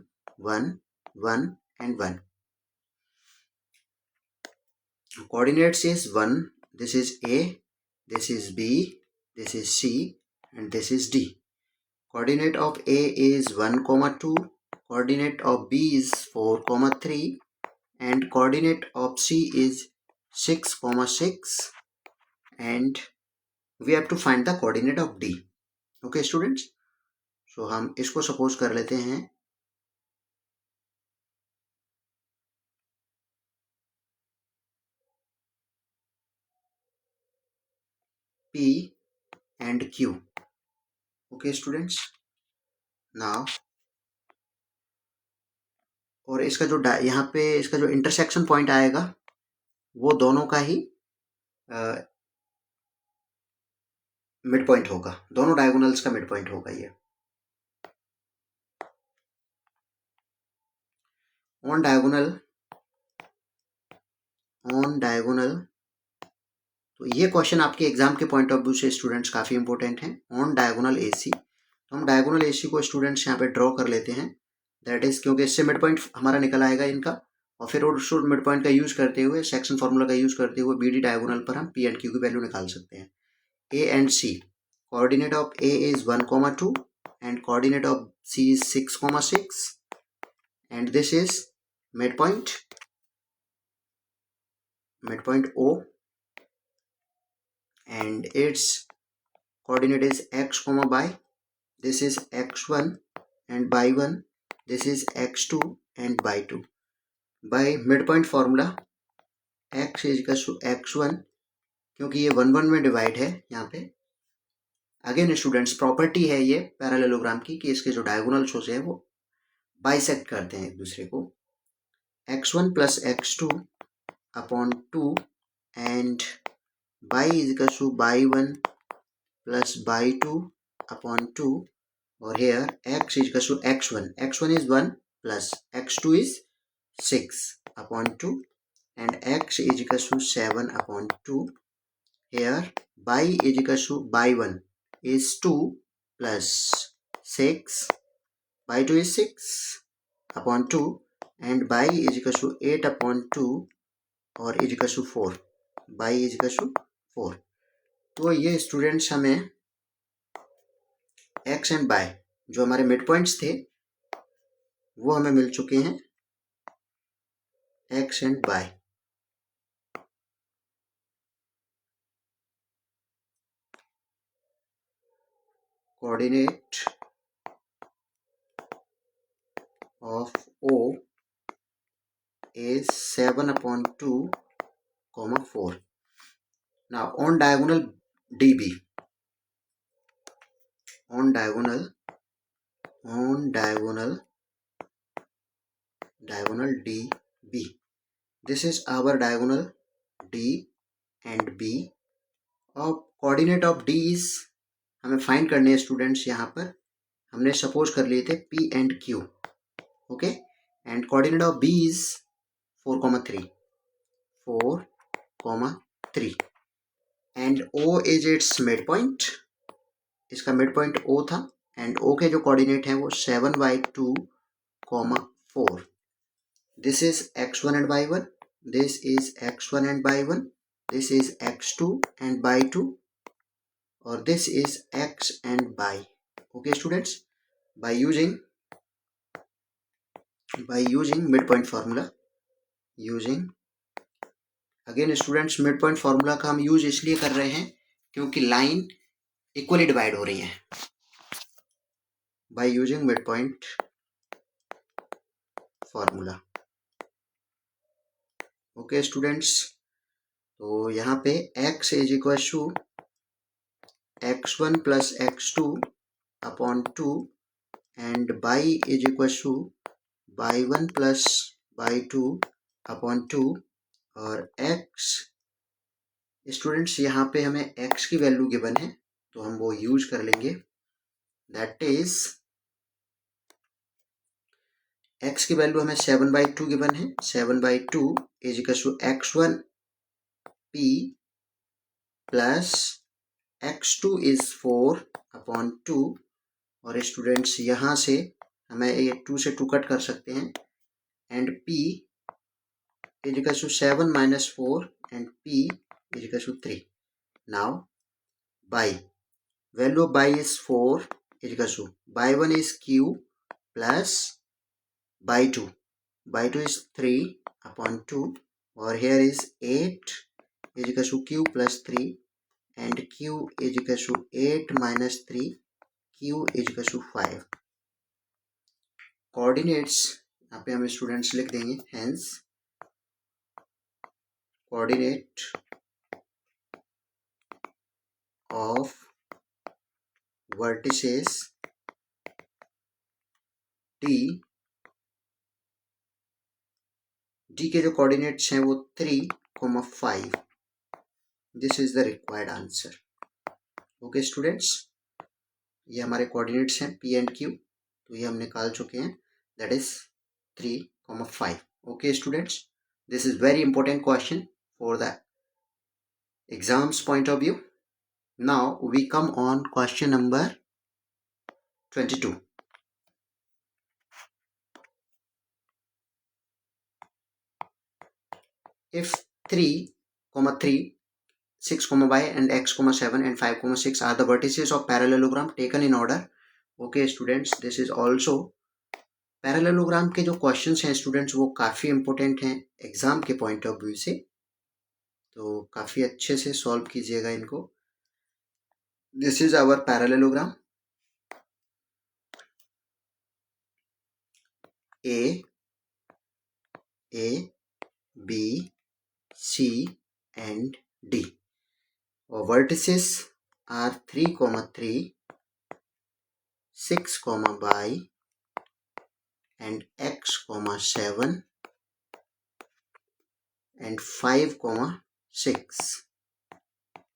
1 1 and 1। Coordinates is 1, this is a, this is b, this is c and this is d. Coordinate of a is 1, 2, coordinate of b is 4, 3 and coordinate of c is 6, 6 and we have to find the coordinate of d. Okay students, so हम इसको suppose कर लेते हैं P and Q. Okay students, now और इसका जो यहाँ पे इसका जो इंटरसेक्शन पॉइंट आएगा वो दोनों का ही मिड पॉइंट होगा, दोनों डायगोनल्स का मिड पॉइंट होगा ये। ऑन डायगोनल तो ये क्वेश्चन आपके एग्जाम के पॉइंट ऑफ व्यू से स्टूडेंट्स काफ़ी इंपॉर्टेंट हैं। ऑन डायगोनल AC, तो हम डायगोनल AC को स्टूडेंट्स यहाँ पे ड्रॉ कर लेते हैं, दैट इज क्योंकि इससे मिड पॉइंट हमारा निकल आएगा इनका, और फिर उस मिड पॉइंट का यूज करते हुए सेक्शन फार्मूला का यूज करते हुए BD डायगोनल पर हम P एंड Q की वैल्यू निकाल सकते हैं। A and C, coordinate of A is 1,2 and coordinate of C is 6,6 and this is midpoint O and its coordinate is x comma y. This is x1 and y1. This is x2 and y2. By midpoint formula x is equal to x1, क्योंकि ये 1 में divide है यहाँ पे। Again students property है ये parallelogram की कि इसके जो डायगोनल्स होते हैं वो बाइसेक्ट करते हैं एक दूसरे को। x1 plus x2 upon 2 and y is equal to y1 plus y2 upon 2, or here x is equal to x1. x1 is 1 plus x2 is 6 upon 2 and x is equal to 7 upon 2. Here y is equal to y1 is 2 plus 6, y2 is 6 upon 2 and y is equal to 8 upon 2 or is equal to 4. y is equal to 4. तो ये students हमें x and y जो हमारे mid points थे वो हमें मिल चुके हैं, x and y। Coordinate of O is 7 upon 2, 4. Now on diagonal DB, on diagonal DB, this is our diagonal D and B. और कोऑर्डिनेट ऑफ D is हमें find करने हैं स्टूडेंट्स, यहाँ पर हमने सपोज कर लिए थे P and Q, okay, and coordinate of B is 4,3 and O is its mid point, इसका मिड पॉइंट O था एंड O के जो कोऑर्डिनेट हैं वो 7/2, 4. This is x1 and y1, this is x1 and y1, this is x2 and y2 और this is x and y. Okay students, by using mid point formula, again students mid point formula का हम use इसलिए कर रहे हैं क्योंकि line equally divide हो रही है। by using mid point formula, okay students, तो यहाँ पे x is equal to x1 plus x2 upon 2 and y is equal to y1 plus y2 upon 2 और x, स्टूडेंट्स यहाँ पे हमें x की वैल्यू गिवन है तो हम वो यूज कर लेंगे, दैट इज x की वैल्यू हमें 7/2 गिवन है, 7/2 is equal to x1 p plus x2 is 4 upon 2 और स्टूडेंट्स यहाँ से हमें ये 2 से 2 कट कर सकते हैं and p is equal to 7 minus 4 and p is equal to 3. Now by value of by is 4 is equal to by1 is q plus by2 is 3 upon 2 or here is 8 is equal to q plus 3 and q is equal to 8 minus 3, q is equal to 5. Coordinates यहाँ पे हम students लिख देंगे, hence coordinate of vertices D के जो coordinates हैं वो 3,5. This is the required answer. Okay students, ये हमारे कोऑर्डिनेट्स हैं P एंड Q, तो ये हम निकाल चुके हैं. That is 3,5. Okay students, this is very important question for the exams point of view. Now we come on question number 22. If 3, 3, 6, y and x, 7 and 5, 6 are the vertices of parallelogram taken in order. Okay students, this is also parallelogram के जो questions हैं students वो काफ़ी important हैं exam के point of view से, तो काफ़ी अच्छे से सॉल्व कीजिएगा इनको. This is our parallelogram. A B C and D और vertices are 3,3, 6, y and x, 7 and 5, 6.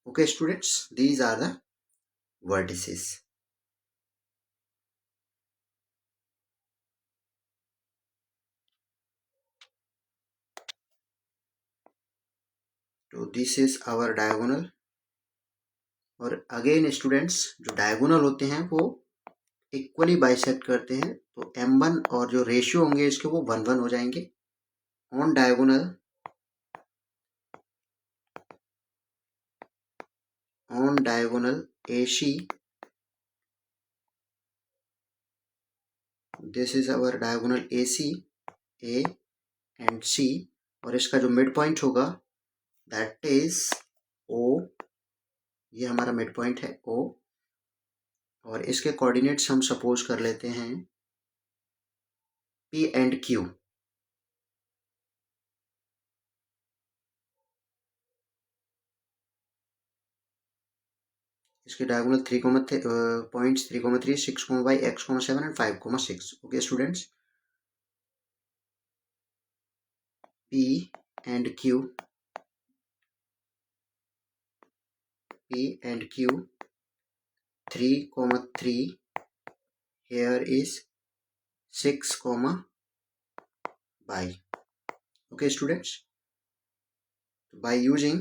Okay students, these are the vertices. तो दिस इज आवर डायगोनल. और अगेन स्टूडेंट्स, जो डायगोनल होते हैं वो इक्वली बाइसेक्ट करते हैं, तो m1 और जो रेशियो होंगे इसके वो 1:1 हो जाएंगे. On diagonal AC, this is our diagonal AC, A and C, और इसका जो मिड पॉइंट होगा दैट इज O. ये हमारा मिड पॉइंट है O, और इसके कोऑर्डिनेट्स हम सपोज कर लेते हैं P एंड Q. इसके diagonal 3, points 3,3, 6, y, x, 7 and 5, 6. Okay students, P and Q, P and Q, 3,3, here is 6, y. Okay students, by using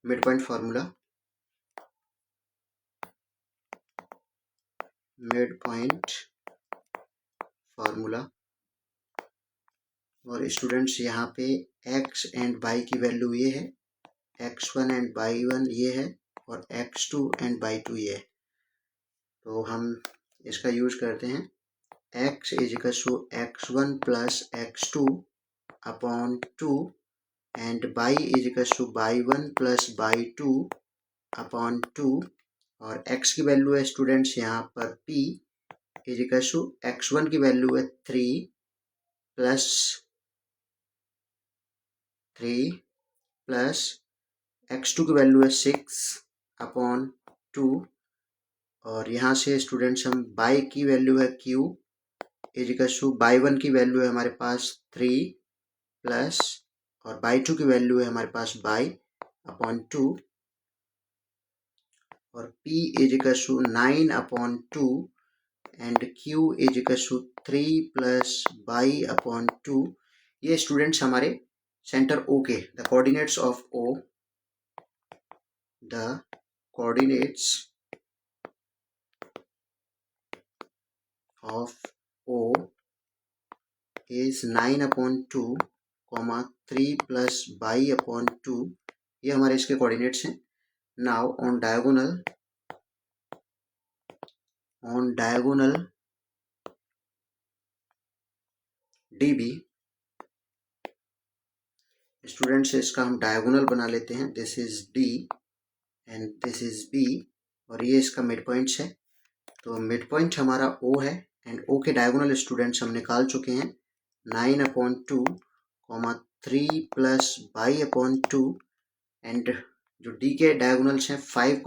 midpoint formula, और स्टूडेंट्स यहाँ पे x एंड y की value ये है, x1 एंड y1 ये है, और x2 एंड y2 ये है. तो हम इसका यूज करते हैं. x is equal to x1 plus x2 upon 2 and y is equal to y1 plus y2 upon 2, और x की वैल्यू है स्टूडेंट्स यहाँ पर p is equal to x1 की वैल्यू है 3 प्लस x2 की वैल्यू है 6 अपॉन 2, और यहाँ से स्टूडेंट्स हम y की वैल्यू है q is equal to y1 की वैल्यू है हमारे पास 3 प्लस, और y2 की वैल्यू है हमारे पास y अपॉन 2, और p is equal to 9 upon 2 and q is equal to 3 plus y upon 2. ये स्टूडेंट्स हमारे सेंटर O के the coordinates of O, the coordinates of O is 9 upon 2, 3 plus y upon 2. ये हमारे इसके coordinates हैं. Now on diagonal DB, students इसका हम diagonal बना लेते हैं. This is D and this is B. और ये इसका मिड पॉइंट्स है। तो मिड पॉइंट हमारा ओ है एंड ओ के डायगोनल स्टूडेंट्स हम निकाल चुके हैं 9/2, 3 प्लस y/2 एंड जो डी के डायगोनल्स हैं 5,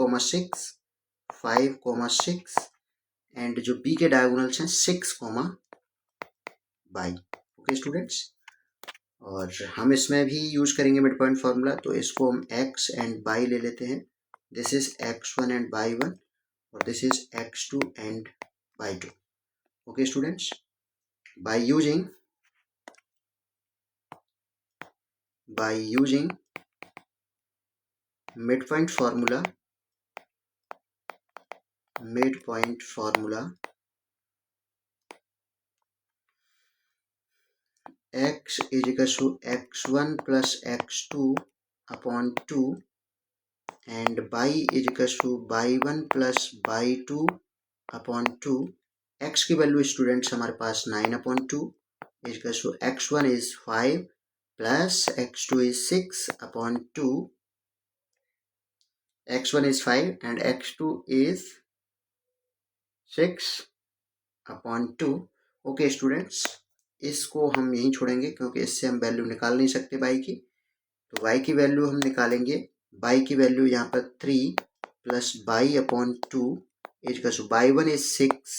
6 एंड जो बी के डायगोनल्स हैं 6, y। ओके स्टूडेंट्स, और हम इसमें भी यूज करेंगे मिड पॉइंट फार्मूला। तो इसको हम x एंड y ले लेते हैं। This is x1 and y1 और this is x2 and y2। Okay students, by using midpoint formula x is equals to x1 plus x2 upon 2 and y is equals to y1 plus y2 upon 2। x की value students हमारे पास 9/2 is equals to x1 is 5 plus x2 is 6 upon 2। x1 is 5 and x2 is 6/2। Okay students, इसको हम यहीं छोड़ेंगे क्योंकि इससे हम value निकाल नहीं सकते y की। तो y की वैल्यू हम निकालेंगे, y की वैल्यू यहाँ पर 3 plus y/2 is equal to y1 is 6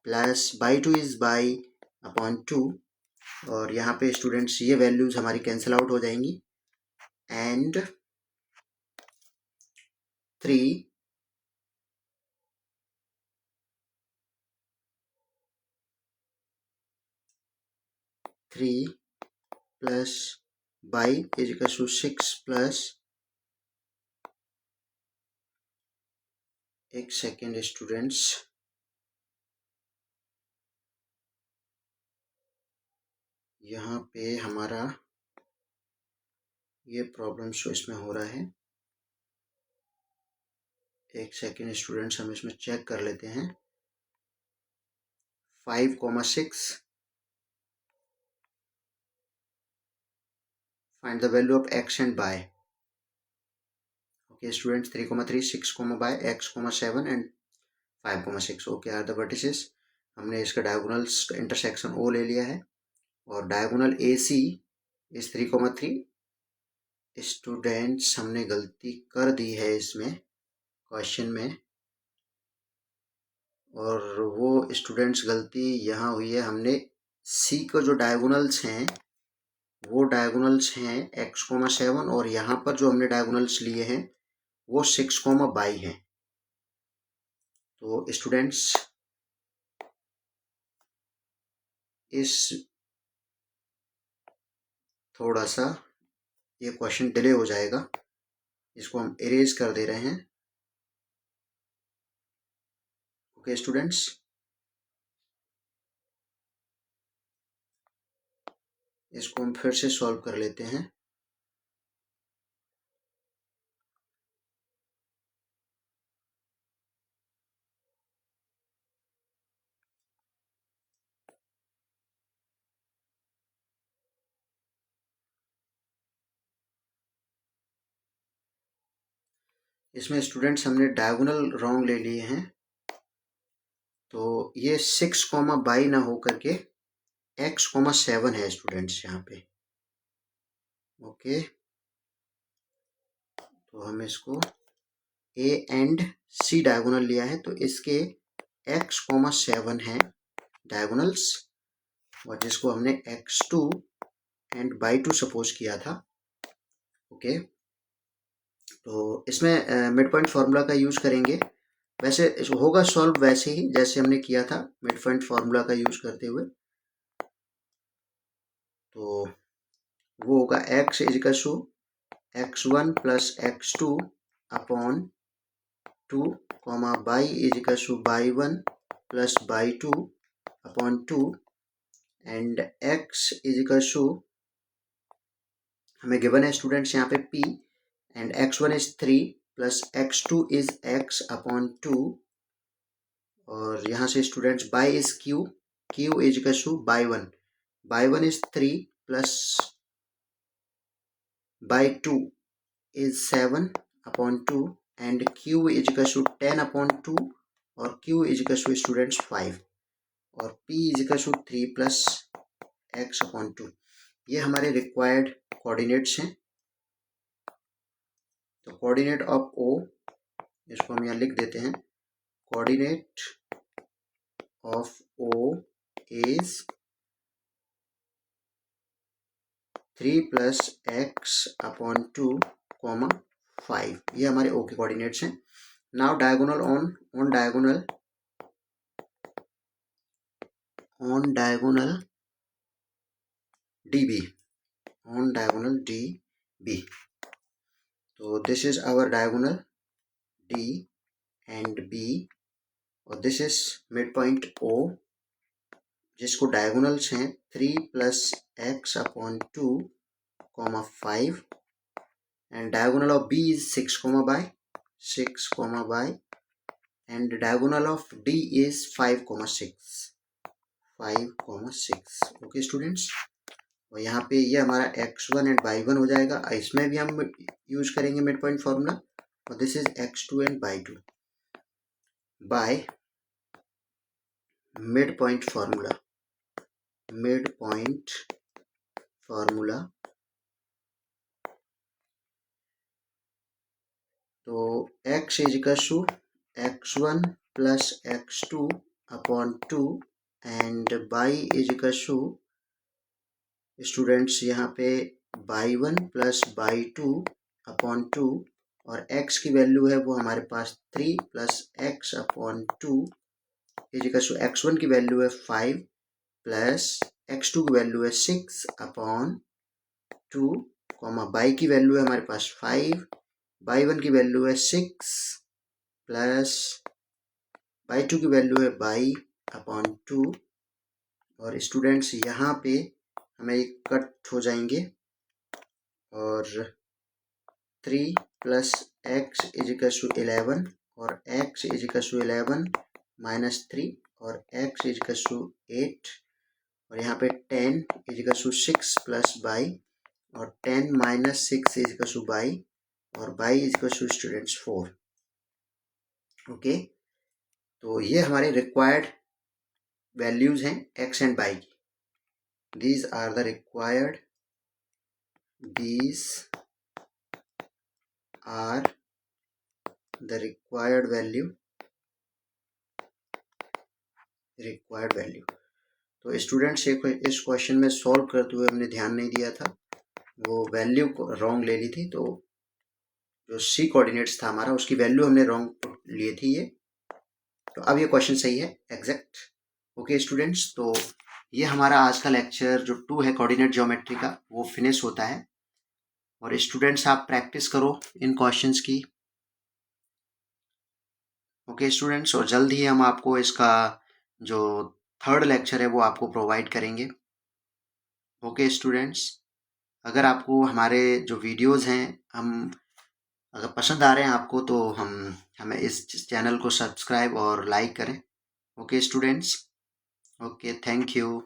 plus y2 is y/2। और यहाँ पे स्टूडेंट्स ये वैल्यूज हमारी कैंसिल आउट हो जाएंगी and 3 plus y is equal to 6 plus, एक सेकेंड स्टूडेंट्स, यहाँ पे हमारा ये प्रॉब्लम शो इसमें हो रहा है। एक सेकेंड स्टूडेंट्स, हम इसमें चेक कर लेते हैं। 5, 6 find the value of x and y। okay students, 3, 6, y, x, 7 and 5, 6 okay are the vertices। हमने इसका डायगोनल्स इंटरसेक्शन ओ ले लिया है और डायगोनल ए सी इस 3, 3। स्टूडेंट्स हमने गलती कर दी है इसमें क्वेश्चन में, और वो स्टूडेंट्स गलती यहाँ हुई है। हमने सी को जो डायगोनल्स हैं वो डायगोनल्स हैं x, 7 और यहाँ पर जो हमने डायगोनल्स लिए हैं वो 6, y हैं। तो स्टूडेंट्स इस थोड़ा सा ये क्वेश्चन डिले हो जाएगा, इसको हम इरेज कर दे रहे हैं। ओके स्टूडेंट्स, इसको हम फिर से सॉल्व कर लेते हैं। इसमें स्टूडेंट्स हमने डायगोनल रॉन्ग ले लिए हैं, तो ये 6, y ना हो करके x, 7 है स्टूडेंट्स यहाँ पे। ओके, तो हम इसको ए एंड सी डायगोनल लिया है, तो इसके x, 7 है डायगोनल्स, और जिसको हमने x2 एंड y2 सपोज किया था। ओके, तो इसमें मिड पॉइंट फार्मूला का यूज करेंगे। वैसे होगा सॉल्व वैसे ही जैसे हमने किया था मिड पॉइंट फार्मूला का यूज करते हुए। तो वो होगा x is equal to x1 plus x2 upon 2, y is equal to y1 plus y2 upon 2 and x is equal to, हमें गिवन है स्टूडेंट्स यहाँ पे p and x1 is 3 plus x2 is x upon 2, और यहाँ से students y is q is equal to y1 is 3 plus y2 is 7 upon 2 and q is equal to 10/2 और q is equal to students 5 और p is equal to 3 plus x/2। ये हमारे required coordinates हैं। तो coordinate of o, इसको हम यहाँ लिख देते हैं, coordinate of o is 3 plus x/2, 5। ये हमारे o के कोऑर्डिनेट्स हैं। Now diagonal on diagonal db। तो this is our diagonal d and b और this is mid point o, जिसको डायगोनल्स हैं 3 plus x/2, 5 and diagonal of b is 6, by and diagonal of d is 5, 6। Okay students, और यहाँ पे ये हमारा x1 and y1 हो जाएगा। इसमें भी हम यूज करेंगे मिड पॉइंट फॉर्मूला और this is x2 and y2 by mid point formula. तो x is equal to x1 plus x2/2 and y is equal to students यहाँ पे y1 प्लस y2/2 और x की वैल्यू है वो हमारे पास 3 plus x/2 is equal to x1 की वैल्यू है 5 प्लस x2 की वैल्यू है 6/2, y की वैल्यू है हमारे पास 5, y1 की वैल्यू है 6 प्लस y2 की वैल्यू है y/2। और स्टूडेंट्स यहाँ पे हमें एक कट हो जाएंगे और 3 plus x is equal to 11 और x is equal to 11 minus 3 और x इज इक्वल टू 8 और यहाँ पे 10 is equal to 6 plus y और 10 minus 6 is equal to y और y is equal to students 4। Okay, तो ये हमारे रिक्वायर्ड वैल्यूज हैं x एंड y की। These are the required value। तो स्टूडेंट्स इस क्वेश्चन में सॉल्व करते हुए हमने ध्यान नहीं दिया था, वो वैल्यू को रॉन्ग ले ली थी। तो जो सी कोऑर्डिनेट्स था हमारा, उसकी वैल्यू हमने रॉन्ग लिए थी ये। तो अब ये क्वेश्चन सही है, एग्जैक्ट। ओके स्टूडेंट्स, तो ये हमारा आज का लेक्चर जो 2 है कोऑर्डिनेट ज्योमेट्री का, वो फिनिश होता है। और स्टूडेंट्स आप प्रैक्टिस करो इन क्वेश्चंस की। ओके स्टूडेंट्स, और जल्द ही हम आपको इसका जो 3rd लेक्चर है वो आपको प्रोवाइड करेंगे। ओके स्टूडेंट्स, अगर आपको हमारे जो वीडियोस हैं अगर पसंद आ रहे हैं आपको, तो हमें इस चैनल को सब्सक्राइब और लाइक करें। Okay students, okay, thank you.